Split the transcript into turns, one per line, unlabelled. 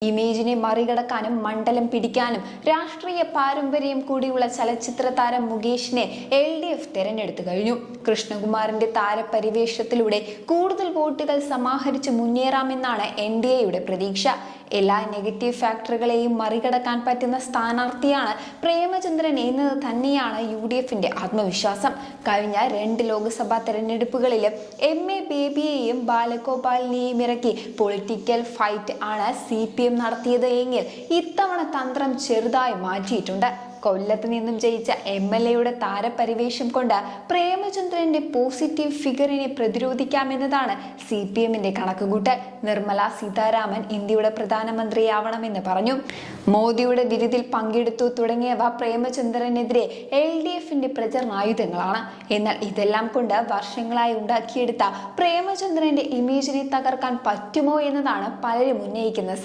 ഇമേജിനെ മറികടക്കാനും മണ്ഡലം പിടിക്കാനും രാഷ്ട്രീയ പാരമ്പര്യം കൂടിയുള്ള ചലച്ചിത്ര താരം മുകേഷിനെ LDF തെരഞ്ഞെടുത്തു കഴിഞ്ഞു. കൃഷ്ണകുമാറിന്റെ താരപരിവേഷത്തിലൂടെ കൂടുതൽ വോട്ടുകൾ സമാഹരിച്ച് മുന്നേറാമെന്നാണ് NDAയുടെ പ്രതീക്ഷ. എല്ലാ നെഗറ്റീവ് ഫാക്ടറുകളെയും മറികടക്കാൻ പറ്റുന്ന സ്ഥാനാർത്ഥിയാണ് പ്രേമചന്ദ്രൻ എന്നത് തന്നെയാണ് UDFന്റെ ആത്മവിശ്വാസം. കഴിഞ്ഞ 2 ലോക്സഭാ തെരഞ്ഞെടുപ്പുകളിലും MA ബേബിയെയും ബാലഗോപാലിനെയും ഇറക്കി പൊളിറ്റിക്കൽ ഫൈറ്റ് ആണ് CPM നടത്തിയത് എങ്കിൽ ഇത്തവണ തന്ത്രം ചെറുതായി മാറ്റിയിട്ടുണ്ട്. കൊല്ലത്ത് നിന്നും ജയിച്ച MLAയുടെ താരപരിവേഷം കൊണ്ട് പ്രേമചന്ദ്രന്റെ പോസിറ്റീവ് ഫിഗറിനെ പ്രതിരോധിക്കാമെന്നതാണ് CPMന്റെ കണക്കുകൂട്ടൽ. നിർമ്മല സീതാരാമൻ ഇന്ത്യയുടെ പ്രധാനമന്ത്രിയാവണമെന്ന് പറഞ്ഞു. മോദിയുടെ വിരുദിൽ പങ്കെടുത്തു തുടങ്ങിയവ പ്രേമചന്ദ്രനെതിരെ LDFന്റെ പ്രചരണായുധങ്ങളാണ്. എന്നാൽ ഇതെല്ലാം കൊണ്ട് വർഷങ്ങളായി ഉണ്ടാക്കിയെടുത്ത പ്രേമചന്ദ്രന്റെ ഇമേജിനെ തകർക്കാൻ പറ്റുമോ എന്നതാണ് പലരും ഉന്നയിക്കുന്ന